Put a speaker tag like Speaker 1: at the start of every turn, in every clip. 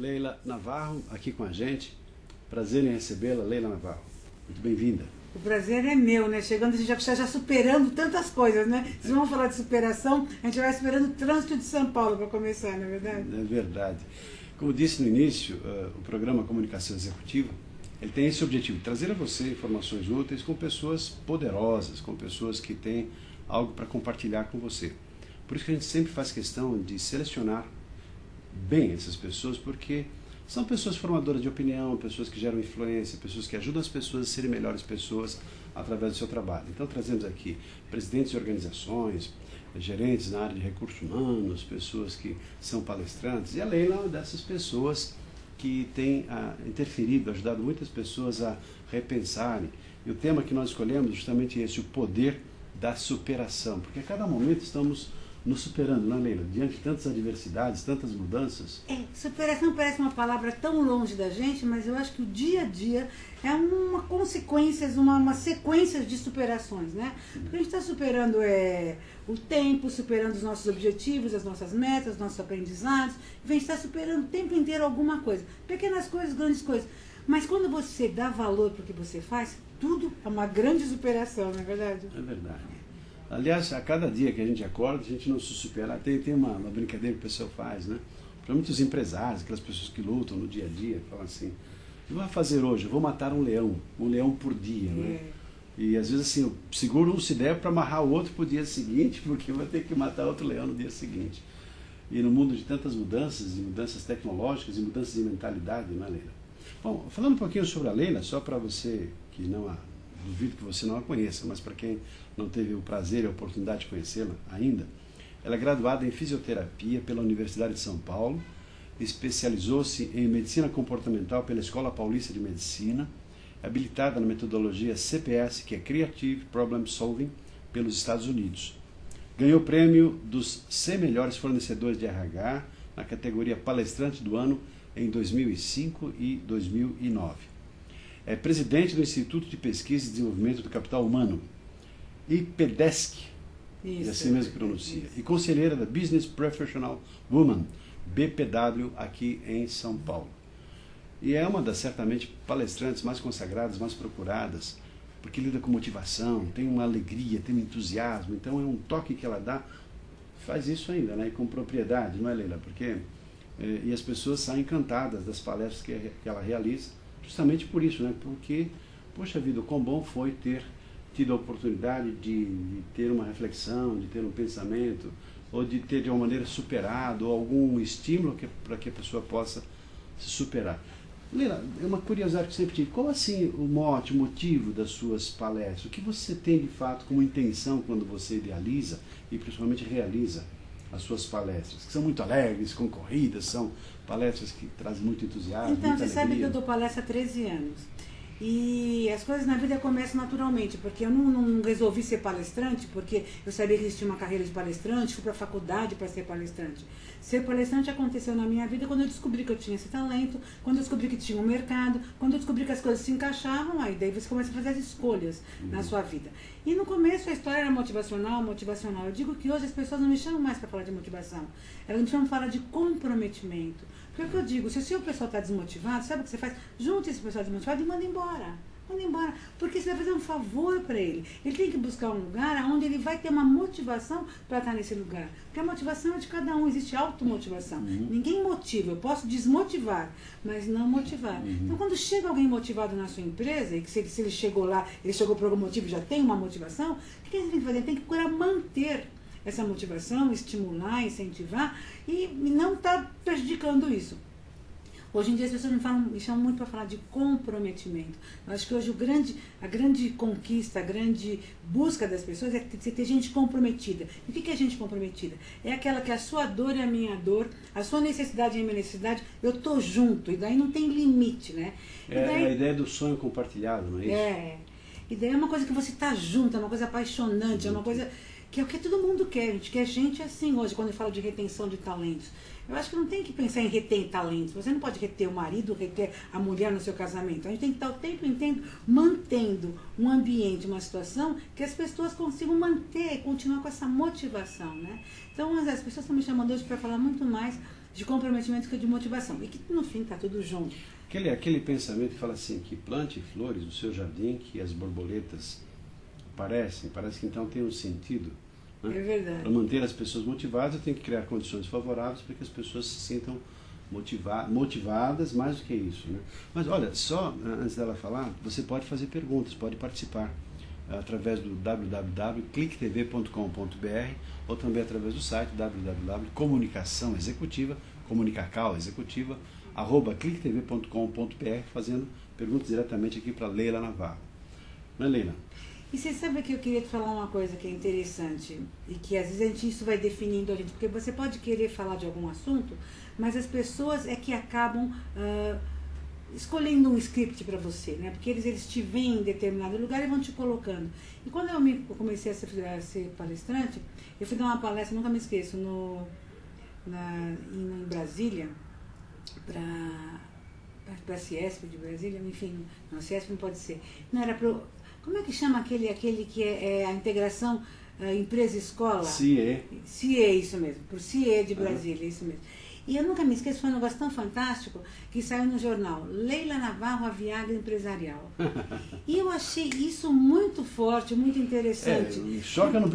Speaker 1: Leila Navarro aqui com a gente. Prazer em recebê-la, Leila Navarro. Muito bem-vinda.
Speaker 2: O prazer é meu, né? Chegando, a gente já superando tantas coisas, né? Se vamos falar de superação, a gente vai superando o trânsito de São Paulo para começar, não é verdade?
Speaker 1: É verdade. Como disse no início, o programa Comunicação Executiva, ele tem esse objetivo, trazer a você informações úteis com pessoas poderosas, com pessoas que têm algo para compartilhar com você. Por isso que a gente sempre faz questão de selecionar bem essas pessoas, porque são pessoas formadoras de opinião, pessoas que geram influência, pessoas que ajudam as pessoas a serem melhores pessoas através do seu trabalho. Então trazemos aqui presidentes de organizações, gerentes na área de recursos humanos, pessoas que são palestrantes, e a Leila é uma dessas pessoas que tem interferido, ajudado muitas pessoas a repensarem. E o tema que nós escolhemos é justamente esse, o poder da superação, porque a cada momento estamos nos superando, não é, Leila? Diante de tantas adversidades, tantas mudanças.
Speaker 2: Superação parece uma palavra tão longe da gente, mas eu acho que o dia a dia é uma consequência, uma sequência de superações, né? Porque a gente está superando o tempo, superando os nossos objetivos, as nossas metas, os nossos aprendizados, a gente está superando o tempo inteiro alguma coisa, pequenas coisas, grandes coisas. Mas quando você dá valor para o que você faz, tudo é uma grande superação, não é verdade?
Speaker 1: É verdade. Aliás, a cada dia que a gente acorda, a gente não se supera. Tem uma brincadeira que o pessoal faz, né? Para muitos empresários, aquelas pessoas que lutam no dia a dia, falam assim, o que eu vou fazer hoje? Eu vou matar um leão por dia, né? E às vezes assim, eu seguro um se der para amarrar o outro para o dia seguinte, porque eu vou ter que matar outro leão no dia seguinte. E no mundo de tantas mudanças, e mudanças tecnológicas, e mudanças de mentalidade, não é, Leila? Bom, falando um pouquinho sobre a Leila, só para você que duvido que você não a conheça, mas para quem não teve o prazer e a oportunidade de conhecê-la ainda, ela é graduada em fisioterapia pela Universidade de São Paulo, especializou-se em medicina comportamental pela Escola Paulista de Medicina, habilitada na metodologia CPS, que é Creative Problem Solving, pelos Estados Unidos. Ganhou o prêmio dos 100 melhores fornecedores de RH na categoria Palestrante do Ano em 2005 e 2009. É presidente do Instituto de Pesquisa e Desenvolvimento do Capital Humano, IPDESC, assim mesmo que pronuncia, isso. E conselheira da Business Professional Woman, BPW, aqui em São Paulo. E é uma das, certamente, palestrantes mais consagradas, mais procuradas, porque lida com motivação, tem uma alegria, tem um entusiasmo, então é um toque que ela dá, faz isso ainda, né? E com propriedade, não é, Leila? Porque, e as pessoas saem encantadas das palestras que ela realiza, justamente por isso, né? Porque, poxa vida, o quão bom foi ter tido a oportunidade de ter uma reflexão, de ter um pensamento, ou de ter de uma maneira superado, ou algum estímulo para que a pessoa possa se superar. Leila, é uma curiosidade que eu sempre tive. Qual assim o mote, o motivo das suas palestras? O que você tem de fato como intenção quando você idealiza e principalmente realiza as suas palestras, que são muito alegres, concorridas, são palestras que trazem muito entusiasmo,
Speaker 2: então,
Speaker 1: muita
Speaker 2: você sabe que
Speaker 1: alegria.
Speaker 2: eu dou palestra há 13 anos. E as coisas na vida começam naturalmente, porque eu não resolvi ser palestrante, porque eu sabia que existia uma carreira de palestrante, fui para a faculdade para ser palestrante. Ser palestrante aconteceu na minha vida quando eu descobri que eu tinha esse talento, quando eu descobri que tinha um mercado, quando eu descobri que as coisas se encaixavam, aí daí você começa a fazer as escolhas na sua vida. E no começo a história era motivacional. Eu digo que hoje as pessoas não me chamam mais para falar de motivação, elas me chamam para falar de comprometimento. Porque é o que eu digo, se o seu pessoal está desmotivado, sabe o que você faz? Junte esse pessoal desmotivado e manda embora. Manda embora. Porque você vai fazer um favor para ele. Ele tem que buscar um lugar onde ele vai ter uma motivação para estar nesse lugar. Porque a motivação é de cada um, existe automotivação. Ninguém motiva, eu posso desmotivar, mas não motivar. Então quando chega alguém motivado na sua empresa, e que se ele chegou lá, ele chegou por algum motivo e já tem uma motivação, o que ele tem que fazer? Ele tem que procurar manter essa motivação, estimular, incentivar e não estar prejudicando isso. Hoje em dia as pessoas me chamam muito para falar de comprometimento. Eu acho que hoje a grande conquista, a grande busca das pessoas é ter gente comprometida. E o que é gente comprometida? É aquela que a sua dor é a minha dor, a sua necessidade é a minha necessidade, eu estou junto, e daí não tem limite, né?
Speaker 1: É a ideia do sonho compartilhado, não é isso?
Speaker 2: E daí é uma coisa que você está junto, é uma coisa apaixonante, é uma coisa que é o que todo mundo quer. A gente quer gente assim hoje, quando eu falo de retenção de talentos. Eu acho que não tem que pensar em reter talentos. Você não pode reter o marido, reter a mulher no seu casamento. A gente tem que estar o tempo inteiro mantendo um ambiente, uma situação que as pessoas consigam manter e continuar com essa motivação, né? Então, as pessoas estão me chamando hoje para falar muito mais de comprometimento que de motivação. E que no fim está tudo junto.
Speaker 1: Aquele pensamento que fala assim, que plante flores no seu jardim, que as borboletas aparecem, parece que então tem um sentido. Né?
Speaker 2: É verdade.
Speaker 1: Para manter as pessoas motivadas, eu tenho que criar condições favoráveis para que as pessoas se sintam motivadas, mais do que isso. Né? Mas olha, só antes dela falar, você pode fazer perguntas, pode participar através do www.clicktv.com.br ou também através do site www.comunicaçãoexecutiva@clicktv.com.br, fazendo perguntas diretamente aqui para Leila Navarro. Não é, Leila?
Speaker 2: E você sabe que eu queria te falar uma coisa que é interessante e que às vezes isso vai definindo a gente, porque você pode querer falar de algum assunto, mas as pessoas é que acabam escolhendo um script para você, né? Porque eles te veem em determinado lugar e vão te colocando. E quando eu comecei a ser palestrante, eu fui dar uma palestra, nunca me esqueço, em Brasília, para a Ciesp de Brasília, enfim, não, a Ciesp não pode ser. Não era pro, como é que chama aquele que é a integração empresa-escola?
Speaker 1: CIE.
Speaker 2: CIE, isso mesmo, por CIE de Brasília, isso mesmo. E eu nunca me esqueço, foi um negócio tão fantástico que saiu no jornal, Leila Navarro, a Viagra Empresarial. E eu achei isso muito forte, muito interessante.
Speaker 1: Chocou no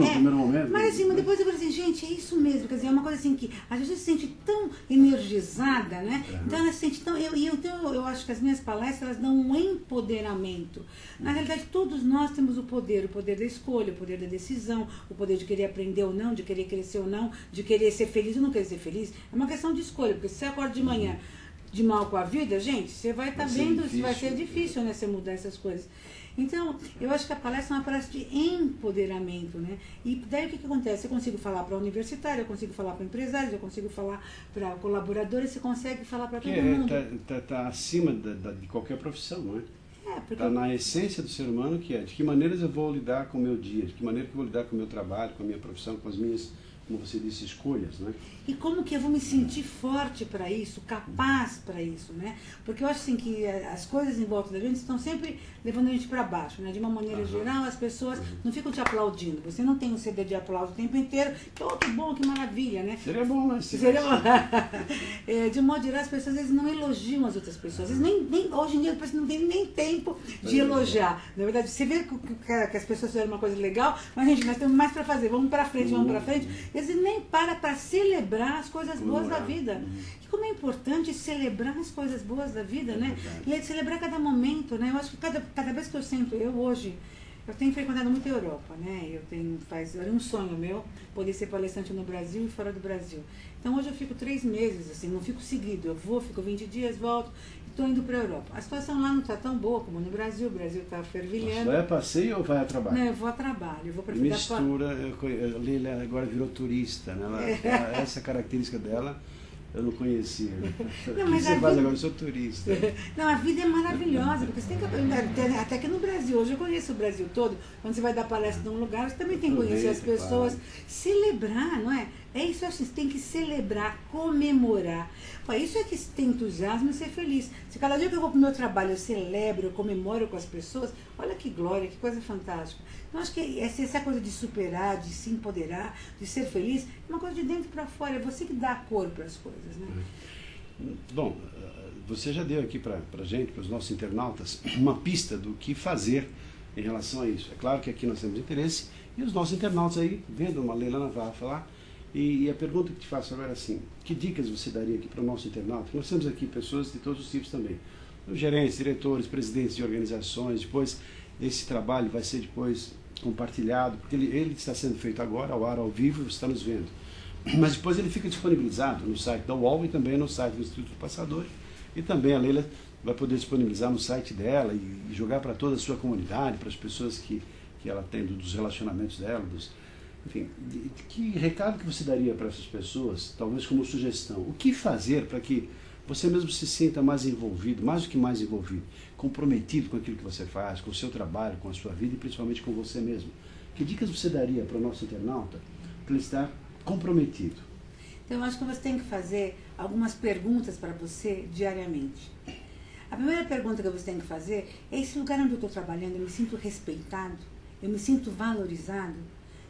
Speaker 1: primeiro momento.
Speaker 2: Mas assim, depois eu falei assim, gente, é isso mesmo. Quer dizer, é uma coisa assim que a gente se sente tão energizada, né? Então ela se sente tão... Eu acho que as minhas palestras elas dão um empoderamento. Na realidade, todos nós temos o poder da escolha, o poder da decisão, o poder de querer aprender ou não, de querer crescer ou não, de querer ser feliz ou não querer ser feliz. É uma questão de escolha, porque se você acorda de manhã de mal com a vida, gente, você vai estar vendo, vai ser difícil, né, você mudar essas coisas. Então, eu acho que a palestra é uma palestra de empoderamento, né? E daí o que acontece? Eu consigo falar para universitário, eu consigo falar para empresários, eu consigo falar para colaboradores, você consegue falar para todo mundo.
Speaker 1: Está acima de qualquer profissão, não é?
Speaker 2: Porque
Speaker 1: está na essência do ser humano, que é de que maneiras eu vou lidar com o meu dia, de que maneira que eu vou lidar com o meu trabalho, com a minha profissão, com as minhas, como você disse, escolhas, né?
Speaker 2: E como que eu vou me sentir forte para isso, capaz para isso, né? Porque eu acho assim que as coisas em volta da gente estão sempre levando a gente para baixo, né? De uma maneira geral, as pessoas não ficam te aplaudindo. Você não tem um CD de aplauso o tempo inteiro, que oh, que bom, que maravilha, né?
Speaker 1: Seria bom, mas...
Speaker 2: Seria bom. De um modo geral, as pessoas às vezes não elogiam as outras pessoas. Às vezes nem hoje em dia as não tem nem tempo de elogiar. Na verdade, você vê que as pessoas fizeram uma coisa legal, mas gente, nós temos mais para fazer, vamos para frente, vamos para frente. E às vezes nem para celebrar as coisas boas da vida. E como é importante celebrar as coisas boas da vida, né? E celebrar cada momento, né? Eu acho que cada vez que eu sento, eu tenho frequentado muito a Europa, né? Era um sonho meu poder ser palestrante no Brasil e fora do Brasil. Então hoje eu fico 3 meses, assim, não fico seguido. Eu fico 20 dias, volto e estou indo para a Europa. A situação lá não está tão boa como no Brasil. O Brasil está fervilhando.
Speaker 1: Você vai a passeio ou vai a trabalho?
Speaker 2: Não, eu vou a trabalho. Eu vou para
Speaker 1: mistura, a Leila agora virou turista, né? Essa característica dela eu não conhecia. Não, mas você faz agora? Eu sou turista.
Speaker 2: Não, a vida é maravilhosa, porque você tem que aprender, até que no Brasil, hoje eu conheço o Brasil todo, quando você vai dar palestra num lugar, você também tem que conhecer as pessoas, celebrar, não é? É isso assim, você tem que celebrar, comemorar. Isso é que tem entusiasmo e ser feliz. Se cada dia que eu vou para o meu trabalho eu celebro, eu comemoro com as pessoas, olha que glória, que coisa fantástica. Então acho que essa coisa de superar, de se empoderar, de ser feliz, é uma coisa de dentro para fora, é você que dá a cor para as coisas, né?
Speaker 1: Bom, você já deu aqui para a gente, para os nossos internautas, uma pista do que fazer em relação a isso. É claro que aqui nós temos interesse e os nossos internautas aí, vendo uma Leila Navarro falar. E a pergunta que te faço agora é assim, que dicas você daria aqui para o nosso internauta? Nós temos aqui pessoas de todos os tipos também, gerentes, diretores, presidentes de organizações, depois esse trabalho vai ser depois compartilhado, porque ele está sendo feito agora, ao ar, ao vivo, você está nos vendo. Mas depois ele fica disponibilizado no site da UOL e também no site do Instituto Passador. E também a Leila vai poder disponibilizar no site dela e jogar para toda a sua comunidade, para as pessoas que ela tem, dos relacionamentos dela, enfim, que recado que você daria para essas pessoas, talvez como sugestão? O que fazer para que você mesmo se sinta mais envolvido, mais do que mais envolvido, comprometido com aquilo que você faz, com o seu trabalho, com a sua vida e principalmente com você mesmo? Que dicas você daria para o nosso internauta para ele estar comprometido?
Speaker 2: Então, eu acho que você tem que fazer algumas perguntas para você diariamente. A primeira pergunta que você tem que fazer é: esse lugar onde eu estou trabalhando, eu me sinto respeitado? Eu me sinto valorizado?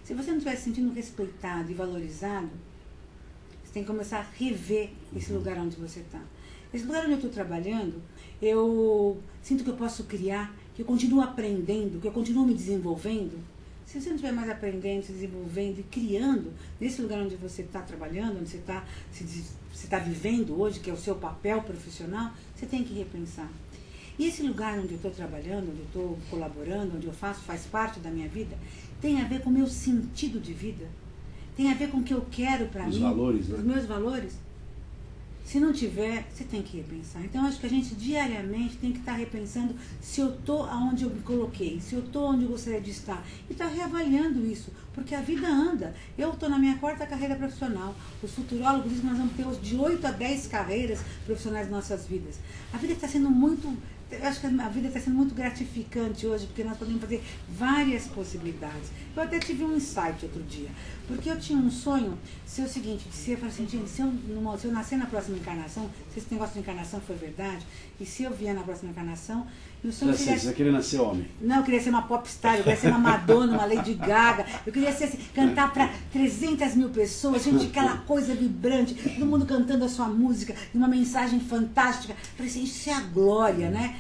Speaker 2: Se você não estiver se sentindo respeitado e valorizado, Você tem que começar a rever esse lugar onde você está. Esse lugar onde eu estou trabalhando, eu sinto que eu posso criar, que eu continuo aprendendo, que eu continuo me desenvolvendo. Se você não estiver mais aprendendo, se desenvolvendo e criando, nesse lugar onde você está trabalhando, onde você está vivendo hoje, que é o seu papel profissional, você tem que repensar. E esse lugar onde eu estou trabalhando, onde eu estou colaborando, onde eu faço, faz parte da minha vida, tem a ver com o meu sentido de vida, tem a ver com o que eu quero para mim,
Speaker 1: valores, né?
Speaker 2: Os meus valores. Se não tiver, você tem que repensar. Então, acho que a gente diariamente tem que estar repensando se eu estou aonde eu me coloquei, se eu estou onde eu gostaria de estar. E estar reavaliando isso, porque a vida anda. Eu estou na minha 4ª carreira profissional. Os futurólogos dizem que nós vamos ter de 8 a 10 carreiras profissionais nas nossas vidas. A vida está sendo muito... Eu acho que a vida está sendo muito gratificante hoje, porque nós podemos fazer várias possibilidades. Eu até tive um insight outro dia, porque eu tinha um sonho, ser o seguinte, se eu falar assim, gente, se eu nascer na próxima encarnação, se esse negócio de encarnação foi verdade, e se eu vier na próxima encarnação, e o sonho seria...
Speaker 1: Você queria nascer homem?
Speaker 2: Não, eu queria ser uma popstar, eu queria ser uma Madonna, uma Lady Gaga, eu queria ser, cantar para 300 mil pessoas, gente, aquela coisa vibrante, todo mundo cantando a sua música, uma mensagem fantástica. Eu falei assim, isso é a glória, né?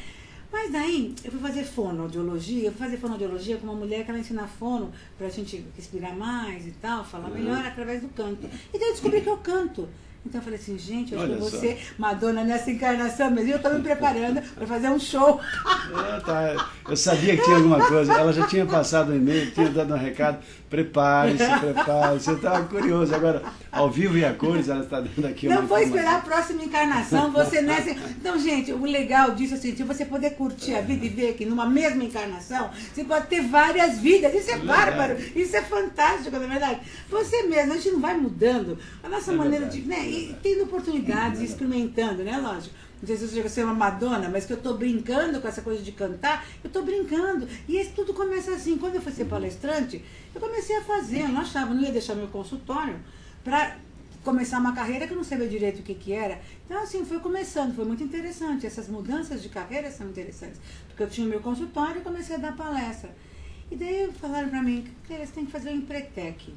Speaker 2: Mas daí, eu fui fazer fonoaudiologia, com uma mulher que ela ensina fono pra gente respirar mais e tal, falar melhor através do canto. E daí eu descobri que eu canto. Então eu falei assim, gente, eu acho que eu vou ser Madonna nessa encarnação, mas eu estou me preparando para fazer um show.
Speaker 1: Eu sabia que tinha alguma coisa, ela já tinha passado um e-mail, tinha dado um recado, prepare-se, eu estava curioso. Agora, ao vivo e a cores, ela está dando aqui uma
Speaker 2: Não vou esperar a próxima encarnação, você nessa... Então, gente, o legal disso é assim, se você poder curtir a vida e ver que numa mesma encarnação, você pode ter várias vidas, isso é bárbaro, isso é fantástico, na verdade. Você mesmo, a gente não vai mudando a nossa maneira de... Né? E tendo oportunidades, experimentando, né? Lógico. Não sei se eu chego a ser uma Madonna, mas que eu estou brincando com essa coisa de cantar, eu estou brincando. E isso tudo começa assim. Quando eu fui ser palestrante, eu comecei a fazer. Eu não achava, não ia deixar meu consultório para começar uma carreira que eu não sabia direito o que era. Então, assim, foi começando, foi muito interessante. Essas mudanças de carreira são interessantes. Porque eu tinha o meu consultório e comecei a dar palestra. E daí falaram para mim, você tem que fazer o Empretec.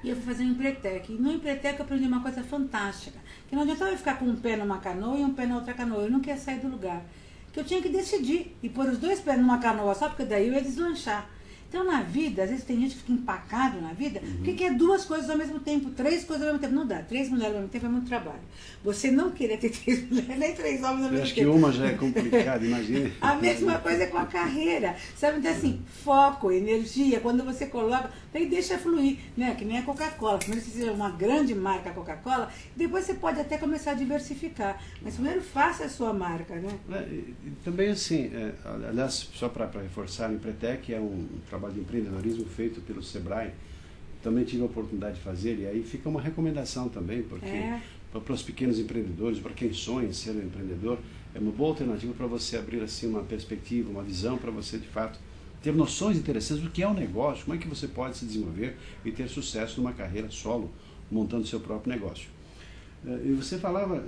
Speaker 2: E eu fui fazer um Empretec. E no Empretec eu aprendi uma coisa fantástica. Que não adiantava eu ficar com um pé numa canoa e um pé na outra canoa. Eu não queria sair do lugar. Que eu tinha que decidir. E pôr os 2 pés numa canoa só, porque daí eu ia deslanchar. Então, na vida, às vezes tem gente que fica empacado na vida, porque quer 2 coisas ao mesmo tempo, 3 coisas ao mesmo tempo. Não dá. 3 mulheres ao mesmo tempo é muito trabalho. Você não querer ter 3 mulheres, nem 3 homens ao mesmo tempo.
Speaker 1: Eu acho que uma já é complicada, imagina.
Speaker 2: A mesma coisa é com a carreira. Sabe? Então, assim, foco, energia, quando você coloca, daí deixa fluir, né? Que nem a Coca-Cola. Primeiro você seja uma grande marca Coca-Cola, depois você pode até começar a diversificar. Mas primeiro faça a sua marca, né?
Speaker 1: E também assim, aliás, só para reforçar, o Empretec é um trabalho de empreendedorismo feito pelo Sebrae. Também tive a oportunidade de fazer, e aí fica uma recomendação também, porque para os pequenos empreendedores, para quem sonha em ser um empreendedor, é uma boa alternativa para você abrir assim uma perspectiva, uma visão para você de fato ter noções interessantes do que é um negócio, como é que você pode se desenvolver e ter sucesso numa carreira solo, montando seu próprio negócio. E você falava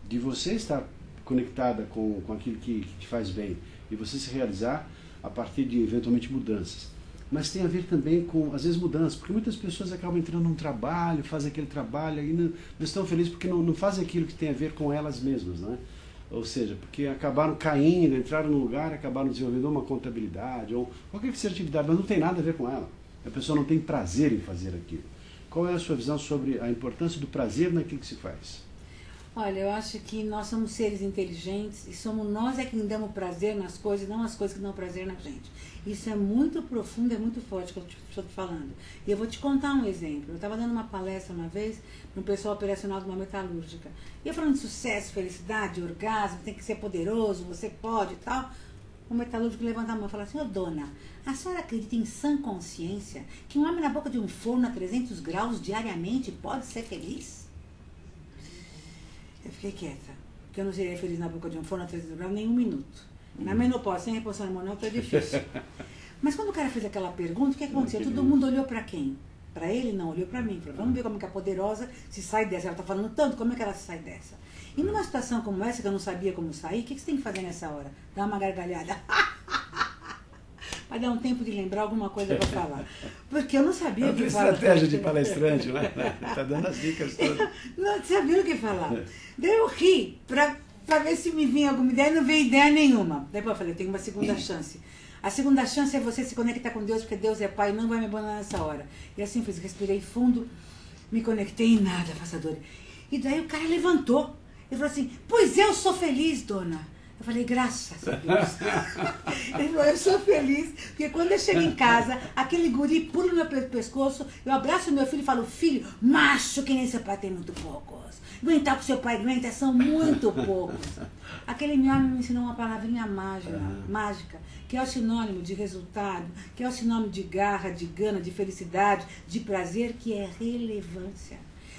Speaker 1: de você estar conectada com aquilo que te faz bem e você se realizar a partir de eventualmente mudanças. Mas tem a ver também com, às vezes, mudanças, porque muitas pessoas acabam entrando num trabalho, fazem aquele trabalho e não estão felizes porque não fazem aquilo que tem a ver com elas mesmas, né? Ou seja, porque acabaram caindo, entraram num lugar, acabaram desenvolvendo uma contabilidade ou qualquer que seja atividade, mas não tem nada a ver com ela. A pessoa não tem prazer em fazer aquilo. Qual é a sua visão sobre a importância do prazer naquilo que se faz?
Speaker 2: Olha, eu acho que nós somos seres inteligentes e somos nós é quem damos prazer nas coisas, não as coisas que dão prazer na gente. Isso é muito profundo, é muito forte que eu estou te falando. E eu vou te contar um exemplo. Eu estava dando uma palestra uma vez no pessoal operacional de uma metalúrgica. E eu falando de sucesso, felicidade, orgasmo, tem que ser poderoso, você pode e tal. O metalúrgico levanta a mão e fala assim, ô dona, a senhora acredita em sã consciência que um homem na boca de um forno a 300 graus diariamente pode ser feliz? Eu fiquei quieta, porque eu não seria feliz na boca de um forno a 300 graus nem um minuto. Na menopausa, sem reposição hormonal, tá difícil. Mas quando o cara fez aquela pergunta, o que aconteceu? Todo mundo olhou pra quem? Pra ele não, olhou pra mim. Falou, vamos ver como que a poderosa se sai dessa. Ela tá falando tanto, como é que ela se sai dessa? E numa situação como essa, que eu não sabia como sair, o que você tem que fazer nessa hora? Dar uma gargalhada. vai dar um tempo de lembrar alguma coisa para falar. Porque eu não sabia o que falar.
Speaker 1: Estratégia de palestrante, né? Tá dando as dicas todas.
Speaker 2: Não sabia o que falar. Daí eu ri para ver se me vinha alguma ideia, não veio ideia nenhuma. Depois eu falei, eu tenho uma segunda chance. A segunda chance é você se conectar com Deus, porque Deus é Pai e não vai me abandonar nessa hora. E assim fiz, respirei fundo, me conectei em nada, passadora. E daí o cara levantou. Ele falou assim, pois eu sou feliz, dona. Eu falei, graças a Deus. Ele falou, eu sou feliz, porque quando eu chego em casa, aquele guri pula no meu pescoço, eu abraço meu filho e falo, filho, macho que nem seu pai tem muito poucos. Aguentar com seu pai aguenta são muito poucos. Aquele meu homem me ensinou uma palavrinha mágica, que é o sinônimo de resultado, que é o sinônimo de garra, de gana, de felicidade, de prazer, que é relevância.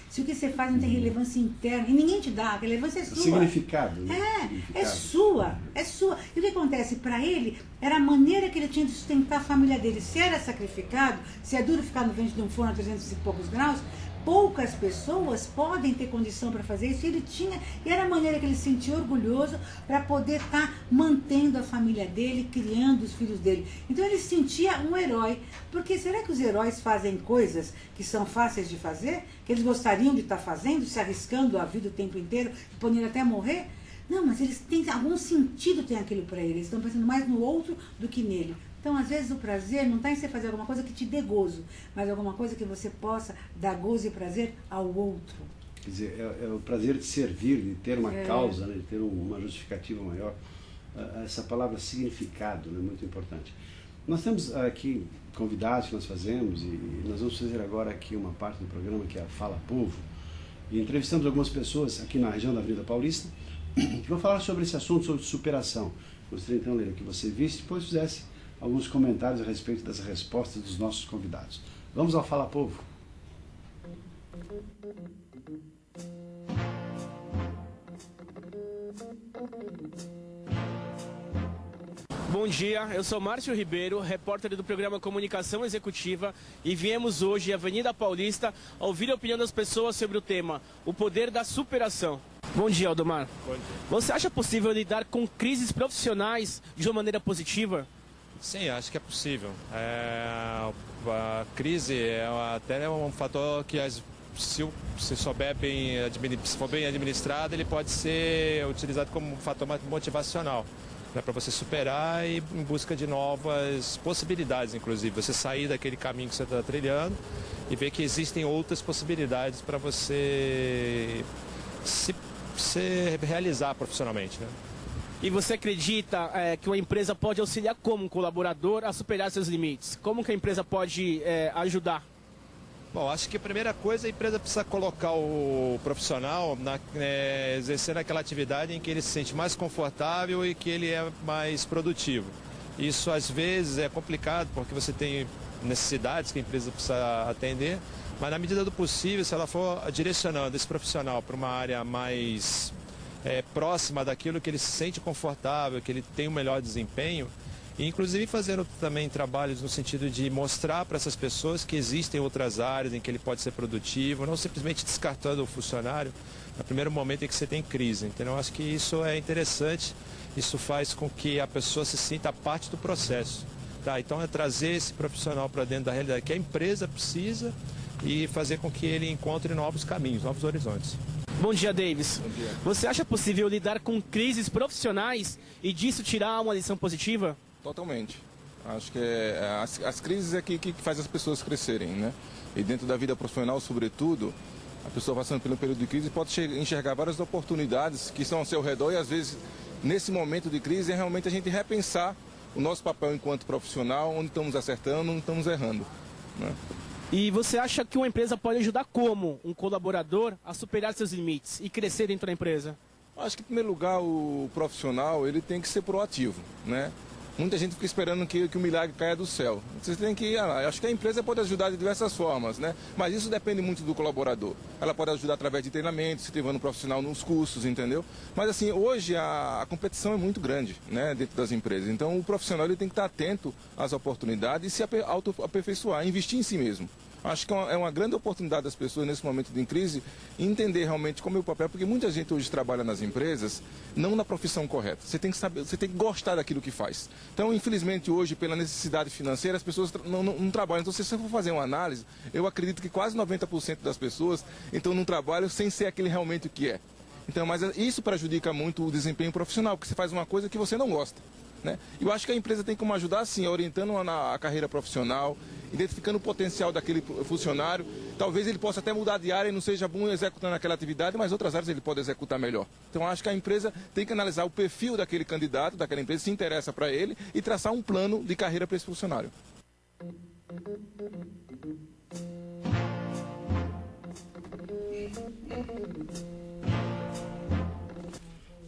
Speaker 2: Se o que você faz não tem relevância interna, e ninguém te dá, a relevância é sua.
Speaker 1: Significado. Né?
Speaker 2: É sua. E o que acontece? Para ele, era a maneira que ele tinha de sustentar a família dele. Se era sacrificado, se é duro ficar no ventre de um forno a 300 e poucos graus, poucas pessoas podem ter condição para fazer isso. Ele tinha, e era a maneira que ele se sentia orgulhoso para poder estar mantendo a família dele, criando os filhos dele. Então ele se sentia um herói. Porque será que os heróis fazem coisas que são fáceis de fazer? Que eles gostariam de estar fazendo, se arriscando a vida o tempo inteiro, podendo até morrer? Não, mas eles têm algum sentido, tem aquilo para eles. Eles estão pensando mais no outro do que nele. Então, às vezes, o prazer não está em você fazer alguma coisa que te dê gozo, mas alguma coisa que você possa dar gozo e prazer ao outro.
Speaker 1: Quer dizer, é o prazer de servir, de ter uma causa, né, de ter uma justificativa maior. Essa palavra significado é, né, muito importante. Nós temos aqui convidados que nós fazemos e nós vamos fazer agora aqui uma parte do programa que é a Fala Povo. E entrevistamos algumas pessoas aqui na região da Avenida Paulista que vão falar sobre esse assunto, sobre superação. Gostaria então, Leila, que você visse e depois fizesse alguns comentários a respeito das respostas dos nossos convidados. Vamos ao Fala Povo.
Speaker 3: Bom dia, eu sou Márcio Ribeiro, repórter do programa Comunicação Executiva e viemos hoje à Avenida Paulista ouvir a opinião das pessoas sobre o tema O Poder da Superação. Bom dia, Aldomar.
Speaker 4: Bom dia.
Speaker 3: Você acha possível lidar com crises profissionais de uma maneira positiva?
Speaker 4: Sim, acho que é possível. A crise até é um fator que, se souber bem, se for bem administrado, ele pode ser utilizado como um fator motivacional, né, para você superar e em busca de novas possibilidades, inclusive. Você sair daquele caminho que você está trilhando e ver que existem outras possibilidades para você se realizar profissionalmente, né?
Speaker 3: E você acredita que uma empresa pode auxiliar como um colaborador a superar seus limites? Como que a empresa pode ajudar?
Speaker 4: Bom, acho que a primeira coisa, a empresa precisa colocar o profissional exercendo aquela atividade em que ele se sente mais confortável e que ele é mais produtivo. Isso às vezes é complicado porque você tem necessidades que a empresa precisa atender, mas na medida do possível, se ela for direcionando esse profissional para uma área mais próxima daquilo que ele se sente confortável, que ele tem um melhor desempenho, e inclusive fazendo também trabalhos no sentido de mostrar para essas pessoas que existem outras áreas em que ele pode ser produtivo, não simplesmente descartando o funcionário no primeiro momento em que você tem crise. Então eu acho que isso é interessante, isso faz com que a pessoa se sinta parte do processo. Tá? Então é trazer esse profissional para dentro da realidade que a empresa precisa e fazer com que ele encontre novos caminhos, novos horizontes.
Speaker 3: Bom dia, Davis.
Speaker 4: Bom dia.
Speaker 3: Você acha possível lidar com crises profissionais e disso tirar uma lição positiva?
Speaker 5: Totalmente. Acho que as crises é que faz as pessoas crescerem, né? E dentro da vida profissional, sobretudo, a pessoa passando pelo período de crise pode enxergar várias oportunidades que estão ao seu redor e às vezes, nesse momento de crise, é realmente a gente repensar o nosso papel enquanto profissional, onde estamos acertando, onde estamos errando, né?
Speaker 3: E você acha que uma empresa pode ajudar como um colaborador a superar seus limites e crescer dentro da empresa?
Speaker 5: Acho que, em primeiro lugar, o profissional ele tem que ser proativo, né? Muita gente fica esperando que o milagre caia do céu. Você tem que ir lá. Acho que a empresa pode ajudar de diversas formas, né? Mas isso depende muito do colaborador. Ela pode ajudar através de treinamento, se levando um profissional nos cursos, entendeu? Mas assim, hoje a competição é muito grande, né, dentro das empresas. Então o profissional ele tem que estar atento às oportunidades e se auto-aperfeiçoar, investir em si mesmo. Acho que é uma grande oportunidade das pessoas, nesse momento de crise, entender realmente como é o papel, porque muita gente hoje trabalha nas empresas, não na profissão correta. Você tem que saber, você tem que gostar daquilo que faz. Então, infelizmente, hoje, pela necessidade financeira, as pessoas não trabalham. Então, se você for fazer uma análise, eu acredito que quase 90% das pessoas estão num trabalho sem ser aquele realmente o que é. Então, mas isso prejudica muito o desempenho profissional, porque você faz uma coisa que você não gosta. Né? Eu acho que a empresa tem como ajudar, assim, orientando a carreira profissional, identificando o potencial daquele funcionário. Talvez ele possa até mudar de área e não seja bom executando aquela atividade, mas outras áreas ele pode executar melhor. Então, acho que a empresa tem que analisar o perfil daquele candidato, daquela empresa, se interessa para ele e traçar um plano de carreira para esse funcionário.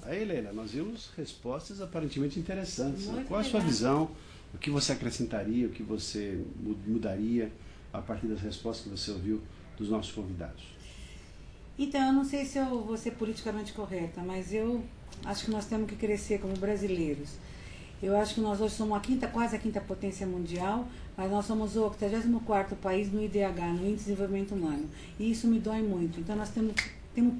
Speaker 1: Aí, Leila, nós vimos respostas aparentemente interessantes.
Speaker 2: Muito
Speaker 1: Qual a sua
Speaker 2: legal.
Speaker 1: visão? O que você acrescentaria? O que você mudaria a partir das respostas que você ouviu dos nossos convidados?
Speaker 2: Então, eu não sei se eu vou ser politicamente correta, mas eu acho que nós temos que crescer como brasileiros. Eu acho que nós hoje somos quase a quinta potência mundial, mas nós somos o 84º país no IDH, no Índice de Desenvolvimento Humano. E isso me dói muito. Então, nós temos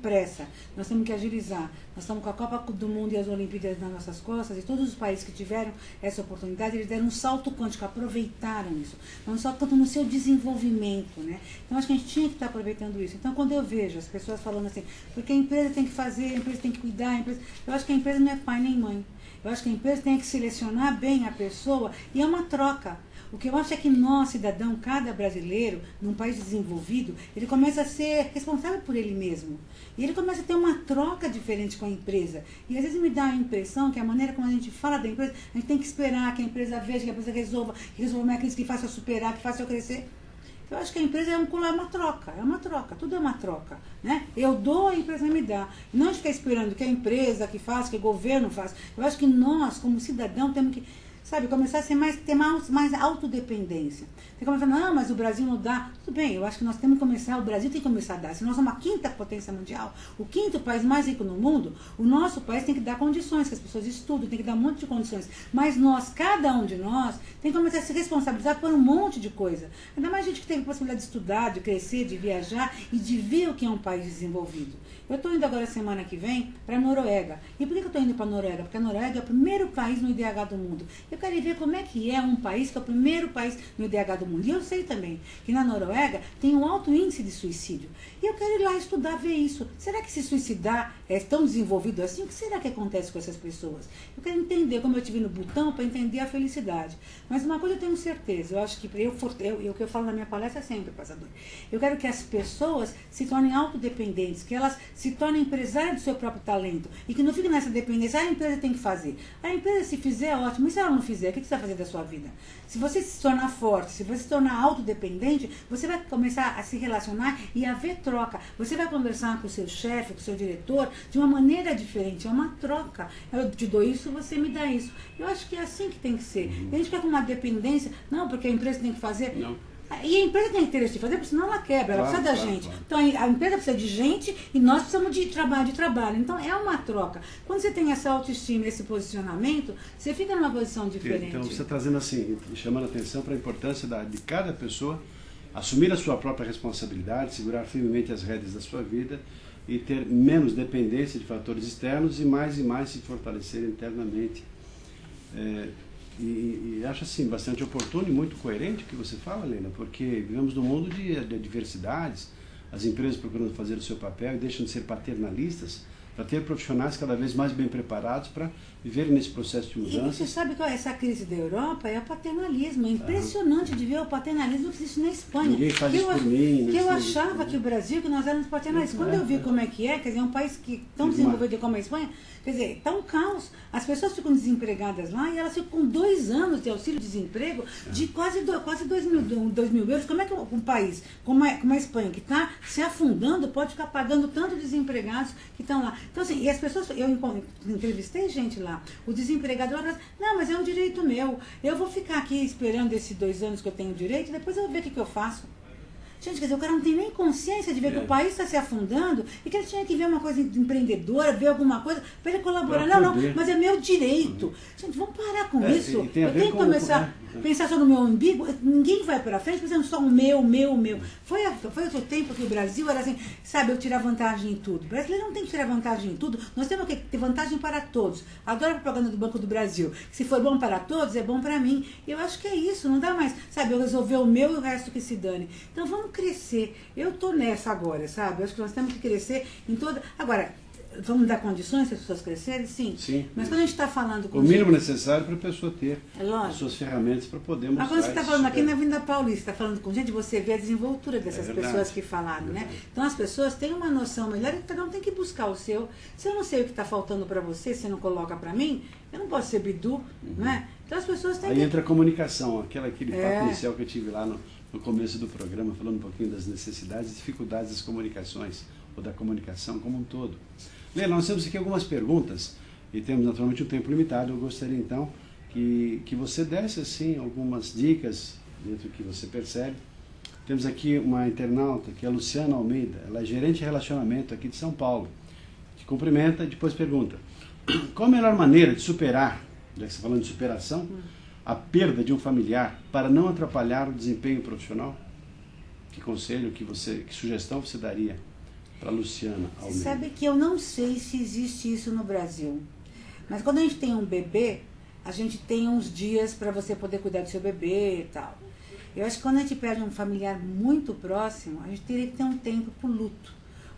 Speaker 2: pressa, nós temos que agilizar. Nós estamos com a Copa do Mundo e as Olimpíadas nas nossas costas, e todos os países que tiveram essa oportunidade, eles deram um salto quântico, aproveitaram isso. Não só tanto no seu desenvolvimento, né? Então, acho que a gente tinha que estar aproveitando isso. Então, quando eu vejo as pessoas falando assim, porque a empresa tem que fazer, a empresa tem que cuidar, eu acho que a empresa não é pai nem mãe. Eu acho que a empresa tem que selecionar bem a pessoa, e é uma troca. O que eu acho é que nós, cidadão, cada brasileiro, num país desenvolvido, ele começa a ser responsável por ele mesmo. E ele começa a ter uma troca diferente com a empresa. E às vezes me dá a impressão que a maneira como a gente fala da empresa, a gente tem que esperar que a empresa veja, que a empresa resolva uma crise, que faça eu superar, que faça eu crescer. Eu acho que a empresa é uma troca, tudo é uma troca, né? Eu dou, a empresa me dá. Não ficar esperando que a empresa que faça, que o governo faça. Eu acho que nós, como cidadão, temos que, começar a ter mais autodependência. Tem que começar, não, mas o Brasil não dá. Tudo bem, eu acho que nós temos que começar, o Brasil tem que começar a dar. Se nós somos a quinta potência mundial, o quinto país mais rico no mundo, o nosso país tem que dar condições, que as pessoas estudem, tem que dar um monte de condições. Mas nós, cada um de nós, tem que começar a se responsabilizar por um monte de coisa. Ainda mais gente que teve a possibilidade de estudar, de crescer, de viajar e de ver o que é um país desenvolvido. Eu estou indo agora, semana que vem, para a Noruega. E por que eu estou indo para a Noruega? Porque a Noruega é o primeiro país no IDH do mundo. Eu quero ver como é que é um país que é o primeiro país no IDH do mundo. E eu sei também que na Noruega tem um alto índice de suicídio. E eu quero ir lá estudar, ver isso. Será que se suicidar é tão desenvolvido assim? O que será que acontece com essas pessoas? Eu quero entender, como eu estive no Butão, para entender a felicidade. Mas uma coisa eu tenho certeza, eu acho que o que eu falo na minha palestra sempre, passador. Eu quero que as pessoas se tornem autodependentes, que elas se tornem empresárias do seu próprio talento e que não fiquem nessa dependência. A empresa tem que fazer. A empresa, se fizer, ótimo. E se ela não fizer, o que você vai fazer da sua vida? Se você se tornar forte, se você se tornar autodependente, você vai começar a se relacionar e a ver troca. Você vai conversar com o seu chefe, com o seu diretor, de uma maneira diferente. É uma troca. Eu te dou isso, você me dá isso. Eu acho que é assim que tem que ser. E a gente fica com uma dependência, não, porque a empresa tem que fazer.
Speaker 1: Não.
Speaker 2: E a empresa tem interesse de fazer, porque senão ela quebra, ela precisa da gente.
Speaker 1: Claro.
Speaker 2: Então a empresa precisa de gente e nós precisamos de trabalho. Então é uma troca. Quando você tem essa autoestima, esse posicionamento, você fica numa posição diferente.
Speaker 1: Então você está trazendo assim, chamando a atenção para a importância de cada pessoa assumir a sua própria responsabilidade, segurar firmemente as rédeas da sua vida e ter menos dependência de fatores externos e mais se fortalecer internamente. E acho assim, bastante oportuno e muito coerente o que você fala, Leila, porque vivemos num mundo de diversidades, as empresas procurando fazer o seu papel e deixam de ser paternalistas para ter profissionais cada vez mais bem preparados para viver nesse processo de mudança.
Speaker 2: E você sabe que essa crise da Europa é o paternalismo. É impressionante de ver o paternalismo que existe na Espanha.
Speaker 1: Ninguém faz isso por mim.
Speaker 2: Que eu achava que o Brasil, que nós éramos paternalistas. Quando eu vi como é que é, quer dizer, um país que tão desenvolvido como a Espanha, quer dizer, está um caos. As pessoas ficam desempregadas lá e elas ficam com 2 anos de auxílio-desemprego de quase 2 mil euros. Como é que um país como a Espanha, que está se afundando, pode ficar pagando tanto desempregados que estão lá? Então, assim, e as pessoas, eu entrevistei gente lá, o desempregado lá, não, mas é um direito meu, eu vou ficar aqui esperando esses 2 anos que eu tenho direito, depois eu vou ver o que eu faço. Gente, quer dizer, o cara não tem nem consciência de ver que o país está se afundando e que ele tinha que ver uma coisa empreendedora, ver alguma coisa para ele colaborar. Não, mas é meu direito. Gente, vamos parar com isso. Eu tenho que começar a pensar só no meu umbigo. Ninguém vai para frente pensando só o meu. Foi outro tempo que o Brasil era assim, sabe, eu tirar vantagem em tudo. O brasileiro não tem que tirar vantagem em tudo. Nós temos que ter vantagem para todos. Adoro a propaganda do Banco do Brasil. Se for bom para todos, é bom para mim. Eu acho que é isso, não dá mais, sabe, eu resolver o meu e o resto que se dane. Então vamos crescer. Eu tô nessa agora, sabe? Eu acho que nós temos que crescer em toda... Agora, vamos dar condições para as pessoas crescerem? Sim.
Speaker 1: Mas
Speaker 2: quando a gente está falando com
Speaker 1: o mínimo necessário para a pessoa ter
Speaker 2: as
Speaker 1: suas ferramentas para poder mostrar.
Speaker 2: Mas quando você está falando aqui na Avenida Paulista, está falando com gente, você vê a desenvoltura dessas pessoas que falaram, né? Então as pessoas têm uma noção melhor e cada um tem que buscar o seu. Se eu não sei o que está faltando para você, se não coloca para mim, eu não posso ser bidu, né? Então as pessoas têm
Speaker 1: Aí entra a comunicação, aquele papo inicial que eu tive lá no começo do programa, falando um pouquinho das necessidades e dificuldades das comunicações, ou da comunicação como um todo. Leila, nós temos aqui algumas perguntas e temos naturalmente um tempo limitado. Eu gostaria então que você desse assim algumas dicas dentro do que você percebe. Temos aqui uma internauta que é a Luciana Almeida, ela é gerente de relacionamento aqui de São Paulo. Te cumprimenta e depois pergunta: qual a melhor maneira de superar, já que você está falando de superação, a perda de um familiar para não atrapalhar o desempenho profissional? Que conselho, que sugestão você daria para Luciana Almeida?
Speaker 2: Você sabe que eu não sei se existe isso no Brasil, mas quando a gente tem um bebê, a gente tem uns dias para você poder cuidar do seu bebê e tal. Eu acho que quando a gente perde um familiar muito próximo, a gente teria que ter um tempo para o luto,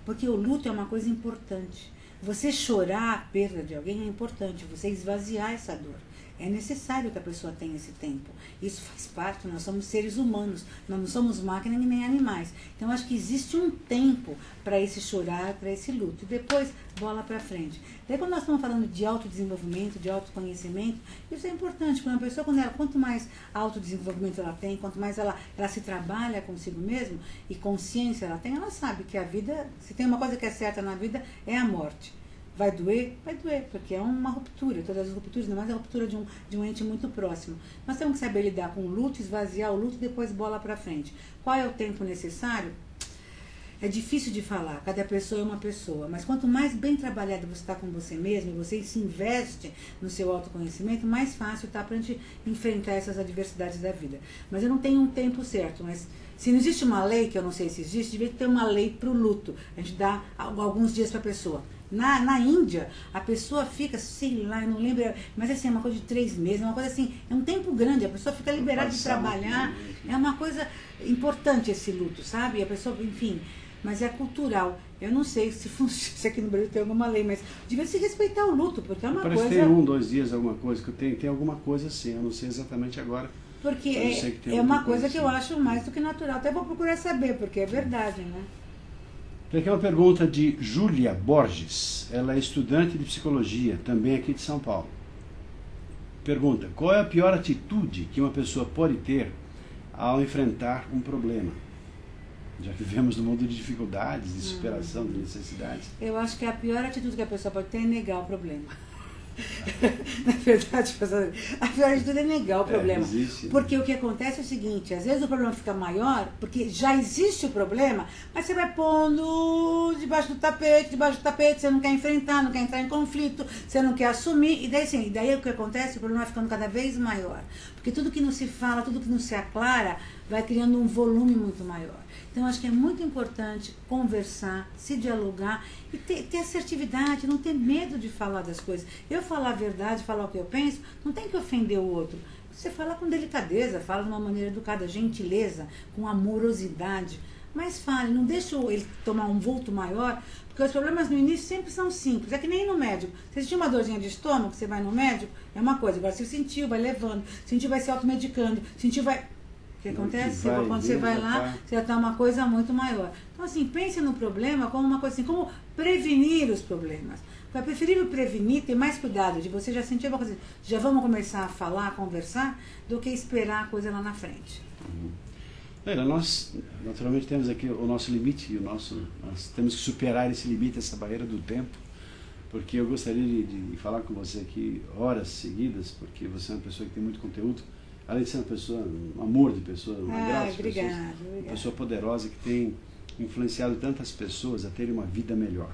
Speaker 2: porque o luto é uma coisa importante. Você chorar a perda de alguém é importante, você esvaziar essa dor. É necessário que a pessoa tenha esse tempo. Isso faz parte, nós somos seres humanos, nós não somos máquinas nem animais. Então, acho que existe um tempo para esse chorar, para esse luto. E depois, bola para frente. Daí, quando nós estamos falando de autodesenvolvimento, de autoconhecimento, isso é importante, porque uma pessoa, quanto mais autodesenvolvimento ela tem, quanto mais ela se trabalha consigo mesma e consciência ela tem, ela sabe que a vida, se tem uma coisa que é certa na vida, é a morte. Vai doer? Vai doer, porque é uma ruptura, todas as rupturas, não mais a ruptura de um ente muito próximo. Nós temos que saber lidar com o luto, esvaziar o luto e depois bola para frente. Qual é o tempo necessário? É difícil de falar, cada pessoa é uma pessoa, mas quanto mais bem trabalhado você está com você mesmo, você se investe no seu autoconhecimento, mais fácil está para a gente enfrentar essas adversidades da vida. Mas eu não tenho um tempo certo, mas se não existe uma lei, que eu não sei se existe, devia ter uma lei para o luto. A gente dá alguns dias para a pessoa. Na Índia, a pessoa fica, sei lá, eu não lembro, mas assim, é uma coisa de 3 meses, é uma coisa assim, é um tempo grande, a pessoa fica liberada de trabalhar, é uma coisa importante esse luto, sabe? A pessoa, enfim, mas é cultural. Eu não sei se aqui no Brasil tem alguma lei, mas devia se respeitar o luto, porque é uma coisa...
Speaker 1: Parece que tem 1, 2 dias, alguma coisa, que tem alguma coisa assim, eu não sei exatamente agora.
Speaker 2: Porque é uma coisa que eu acho mais do que natural, até vou procurar saber, porque é verdade, né?
Speaker 1: Tem aqui uma pergunta de Júlia Borges. Ela é estudante de psicologia, também aqui de São Paulo. Pergunta: qual é a pior atitude que uma pessoa pode ter ao enfrentar um problema? Já vivemos num mundo de dificuldades, de superação, de necessidades.
Speaker 2: Eu acho que a pior atitude que a pessoa pode ter é negar o problema. Na verdade, a pior atitude é negar o problema.
Speaker 1: Existe, né?
Speaker 2: Porque o que acontece é o seguinte: às vezes o problema fica maior, porque já existe o problema, mas você vai pondo debaixo do tapete, você não quer enfrentar, não quer entrar em conflito, você não quer assumir, e daí assim, o que acontece? O problema vai ficando cada vez maior. Porque tudo que não se fala, tudo que não se aclara, vai criando um volume muito maior. Então, acho que é muito importante conversar, se dialogar e ter assertividade, não ter medo de falar das coisas. Eu falar a verdade, falar o que eu penso, não tem que ofender o outro. Você fala com delicadeza, fala de uma maneira educada, gentileza, com amorosidade. Mas fale, não deixe ele tomar um vulto maior, porque os problemas no início sempre são simples. É que nem no médico. Se sentir uma dorzinha de estômago, você vai no médico, é uma coisa. Agora, se sentiu, vai levando. Sentiu, vai se automedicando. Sentiu, vai... O que acontece? Quando você vai lá, você já está uma coisa muito maior. Então, assim, pense no problema como uma coisa assim, como prevenir os problemas. É preferível prevenir, ter mais cuidado de você já sentir uma coisa, já vamos começar a falar, a conversar, do que esperar a coisa lá na frente.
Speaker 1: Leila, nós naturalmente temos aqui o nosso limite, nós temos que superar esse limite, essa barreira do tempo, porque eu gostaria de falar com você aqui horas seguidas, porque você é uma pessoa que tem muito conteúdo. além de ser uma pessoa, um amor de pessoa, uma graça de pessoa,
Speaker 2: obrigada.
Speaker 1: uma pessoa poderosa que tem influenciado tantas pessoas a terem uma vida melhor.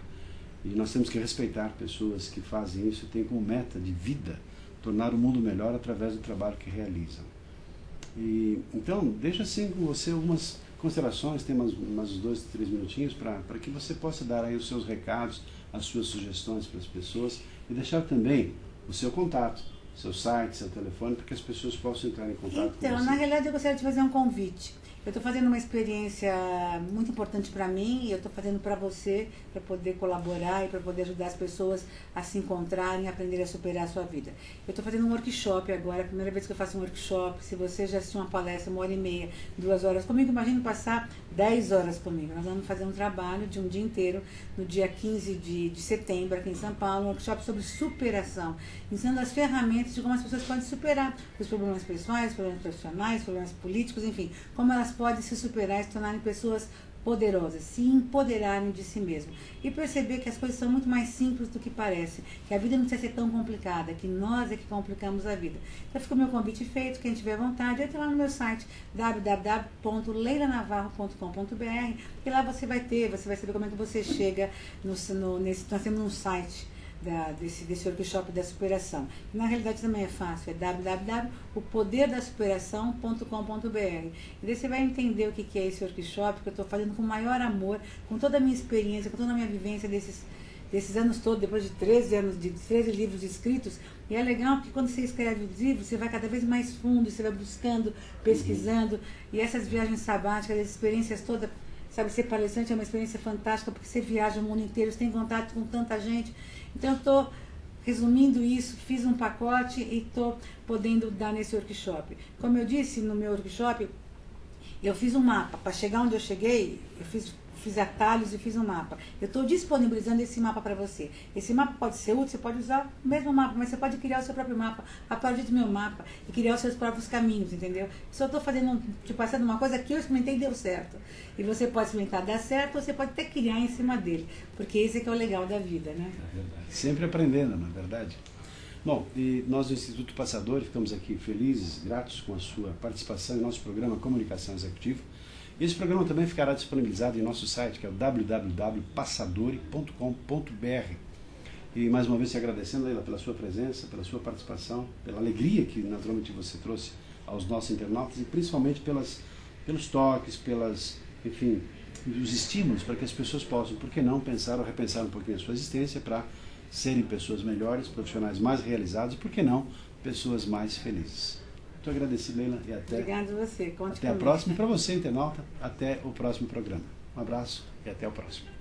Speaker 1: E nós temos que respeitar pessoas que fazem isso e têm como meta de vida tornar o mundo melhor através do trabalho que realizam. E, então, deixa assim com você algumas considerações, tem umas 2, 3 minutinhos para que você possa dar aí os seus recados, as suas sugestões para as pessoas e deixar também o seu contato, seu site, seu telefone, para que as pessoas possam entrar em contato com você.
Speaker 2: Então, na realidade, eu gostaria de fazer um convite. Eu estou fazendo uma experiência muito importante para mim e eu estou fazendo para você, para poder colaborar e para poder ajudar as pessoas a se encontrarem e aprender a superar a sua vida. Eu estou fazendo um workshop agora, a primeira vez que eu faço um workshop. Se você já assistiu uma palestra, 1h30, 2 horas comigo, imagine passar 10 horas comigo. Nós vamos fazer um trabalho de um dia inteiro, no dia 15 de setembro, aqui em São Paulo, um workshop sobre superação, ensinando as ferramentas de como as pessoas podem superar os problemas pessoais, os problemas profissionais, os problemas políticos, enfim, como elas podem se superar e se tornarem pessoas poderosas, se empoderarem de si mesmo e perceber que as coisas são muito mais simples do que parece, que a vida não precisa ser tão complicada, que nós é que complicamos a vida. Então ficou meu convite feito, quem tiver vontade, entre lá no meu site www.leilanavarro.com.br e lá você vai saber como é que você chega nós temos um site desse workshop da superação. Na realidade também é fácil, é www.opoderdasuperação.com.br. E daí você vai entender o que é esse workshop, que eu estou fazendo com o maior amor, com toda a minha experiência, com toda a minha vivência desses anos todos, depois de 13 livros escritos. E é legal porque quando você escreve os livros, você vai cada vez mais fundo, você vai buscando, pesquisando, e essas viagens sabáticas, essas experiências todas, sabe, ser palestrante é uma experiência fantástica, porque você viaja o mundo inteiro, você tem contato com tanta gente. Então eu estou resumindo isso, fiz um pacote e estou podendo dar nesse workshop. Como eu disse no meu workshop, eu fiz um mapa. Para chegar onde eu cheguei, eu fiz atalhos e fiz um mapa. Eu estou disponibilizando esse mapa para você. Esse mapa pode ser útil, você pode usar o mesmo mapa, mas você pode criar o seu próprio mapa a partir do meu mapa e criar os seus próprios caminhos, entendeu? Só estou passando uma coisa que eu experimentei e deu certo. E você pode experimentar, dar certo, ou você pode até criar em cima dele, porque esse é que é o legal da vida, né?
Speaker 1: É verdade. Sempre aprendendo, não é verdade? Bom, e nós do Instituto Passadori ficamos aqui felizes, gratos com a sua participação em nosso programa Comunicação Executiva. Esse programa também ficará disponibilizado em nosso site, que é o www.passadori.com.br. E mais uma vez te agradecendo, Leila, pela sua presença, pela sua participação, pela alegria que naturalmente você trouxe aos nossos internautas e principalmente pelos toques, enfim, os estímulos para que as pessoas possam, por que não, pensar ou repensar um pouquinho a sua existência para serem pessoas melhores, profissionais mais realizados e, por que não, pessoas mais felizes. Muito agradecido, Leila, e
Speaker 2: Obrigada a você. Conte
Speaker 1: até a próxima. E para você, internauta, até o próximo programa. Um abraço e até o próximo.